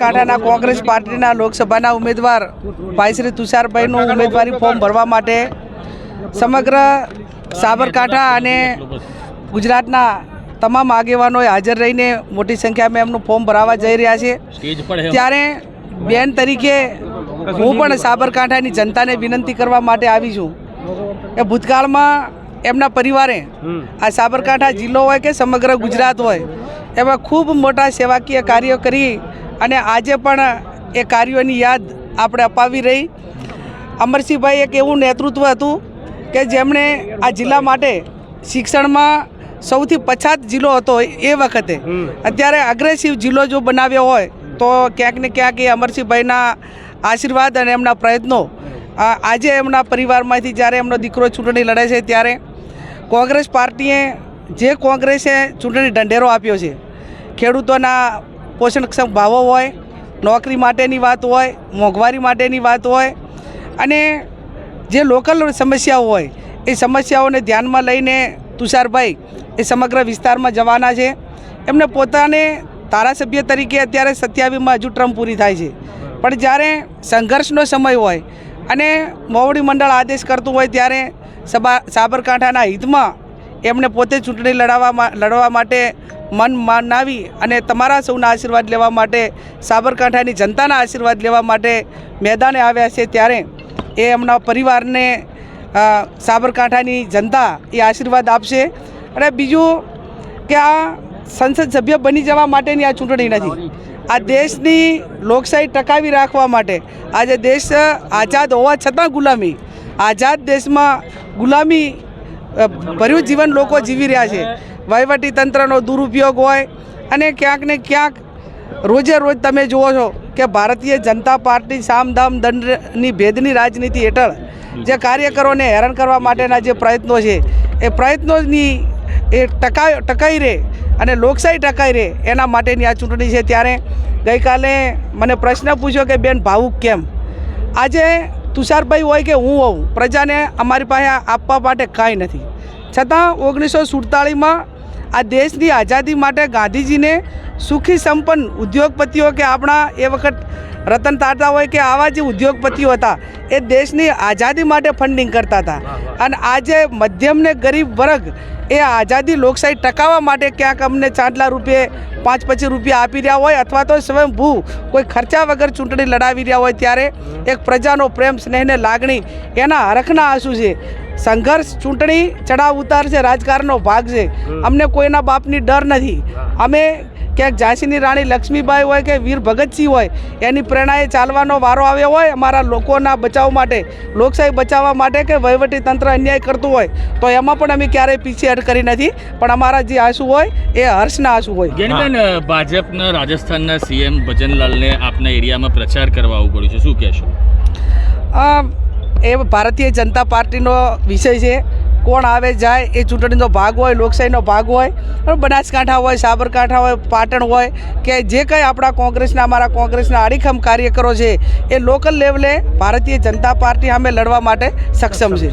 કાંઠાના કોંગ્રેસ પાર્ટીના લોકસભાના ઉમેદવાર ભાઈ શ્રી તુષારભાઈનું ઉમેદવારી ફોર્મ ભરવા માટે સમગ્ર સાબરકાંઠા અને ગુજરાતના તમામ આગેવાનોએ હાજર રહીને મોટી સંખ્યામાં એમનું ફોર્મ ભરાવા જઈ રહ્યા છે। ત્યારે બેન તરીકે હું પણ સાબરકાંઠાની જનતાને વિનંતી કરવા માટે આવી છું કે ભૂતકાળમાં એમના પરિવારે આ સાબરકાંઠા જિલ્લો હોય કે સમગ્ર ગુજરાત હોય એમાં ખૂબ મોટા સેવાકીય કાર્યો કરી અને આજે પણ એ કાર્યોની યાદ આપણે અપાવી રહી। અમરસિંહભાઈ એક એવું નેતૃત્વ હતું કે જેમણે આ જિલ્લા માટે શિક્ષણમાં સૌથી પછાત જિલ્લો હતો એ વખતે અત્યારે અગ્રેસિવ જિલ્લો જો બનાવ્યો હોય તો ક્યાંક ને ક્યાંક એ અમરસિંહભાઈના આશીર્વાદ અને એમના પ્રયત્નો આજે એમના પરિવારમાંથી જ્યારે એમનો દીકરો ચૂંટણી લડે છે ત્યારે કોંગ્રેસ પાર્ટીએ જે કોંગ્રેસે ચૂંટણી ઢંઢેરો આપ્યો છે, ખેડૂતોના પોષણક્ષમ ભાવો હોય, નોકરી માટેની વાત હોય, મોંઘવારી માટેની વાત હોય અને જે લોકલ સમસ્યાઓ હોય એ સમસ્યાઓને ધ્યાનમાં લઈને તુષારભાઈ એ સમગ્ર વિસ્તારમાં જવાના છે। એમને પોતાને ધારાસભ્ય તરીકે અત્યારે 27માં હજુ ટર્મ પૂરી થાય છે, પણ જ્યારે સંઘર્ષનો સમય હોય અને મોવડી મંડળ આદેશ કરતું હોય ત્યારે સાબરકાંઠાના હિતમાં એમણે પોતે ચૂંટણી લડવા માટે મન માનાવી અને તમારા સૌના આશીર્વાદ લેવા માટે, સાબરકાંઠાની જનતાના આશીર્વાદ લેવા માટે મેદાને આવ્યા છે। ત્યારે એ એમના પરિવારને સાબરકાંઠાની જનતા એ આશીર્વાદ આપશે। અને બીજું કે આ સંસદ સભ્ય બની જવા માટેની આ ચૂંટણી નથી, આ દેશની લોકશાહી ટકાવી રાખવા માટે। આજે દેશ આઝાદ હોવા છતાં ગુલામી, આઝાદ દેશમાં ગુલામી ભર્યું જીવન લોકો જીવી રહ્યા છે। વહીવટી તંત્રનો દુરુપયોગ હોય અને ક્યાંક ને ક્યાંક રોજે રોજ તમે જુઓ છો કે ભારતીય જનતા પાર્ટી સામદામ દંડની ભેદની રાજનીતિ હેઠળ જે કાર્યકરોને હેરાન કરવા માટેના જે પ્રયત્નો છે એ પ્રયત્નોની એ ટકાઈ રહે અને લોકશાહી ટકાઈ રહે એના માટેની આ ચૂંટણી છે। ત્યારે ગઈકાલે મને પ્રશ્ન પૂછ્યો કે બેન ભાવુક કેમ? આજે તુષારભાઈ હોય કે હું હોઉં, પ્રજાને અમારી પાસે આપવા માટે કાંઈ નથી, છતાં 1947માં આ દેશની આઝાદી માટે ગાંધીજીને સુખી સંપન્ન ઉદ્યોગપતિઓ કે આપણા એ વખત રતન ટાટા હોય કે આવા જે ઉદ્યોગપતિઓ હતા એ દેશની આઝાદી માટે ફંડિંગ કરતા હતા અને આજે મધ્યમ ને ગરીબ વર્ગ એ આઝાદી લોકશાહી ટકાવવા માટે ક્યાંક અમને ચાંદલા રૂપિયે 5-25 રૂપિયા આપી રહ્યા હોય અથવા તો સ્વયંભૂ કોઈ ખર્ચા વગર ચૂંટણી લડાવી રહ્યા હોય ત્યારે એક પ્રજાનો પ્રેમ સ્નેહને લાગણી એના હરખના આંસુ છે। સંઘર્ષ ચૂંટણી ચડાવ ઉતાર છે, રાજકારણનો ભાગ છે। અમને કોઈના બાપની ડર નથી। અમે ક્યાંક ઝાંસીની રાણી લક્ષ્મીબાઈ હોય કે વીર ભગતસિંહ હોય એની પ્રેરણાએ ચાલવાનો વારો આવ્યો હોય અમારા લોકોના બચાવ માટે, લોકશાહી બચાવવા માટે કે વહીવટી તંત્ર અન્યાય કરતું હોય તો એમાં પણ અમે ક્યારેય પીછેહટ કરી નથી, પણ અમારા જે આંસુ હોય એ હર્ષના આંસુ હોય। જેનબેન, ભાજપના રાજસ્થાનના સીએમ ભજનલાલને આપના એરિયામાં પ્રચાર કરવા આવવું પડ્યું છે, શું કહેશો? એ ભારતીય જનતા પાર્ટીનો વિષય છે, કોણ આવે જાય એ ચૂંટણીનો ભાગ હોય, લોકશાહીનો ભાગ હોય, બનાસકાંઠા હોય, સાબરકાંઠા હોય, પાટણ હોય કે જે કંઈ આપણા કોંગ્રેસના અમારા કોંગ્રેસના અડીખમ કાર્યકરો છે એ લોકલ લેવલે ભારતીય જનતા પાર્ટી સામે લડવા માટે સક્ષમ છે।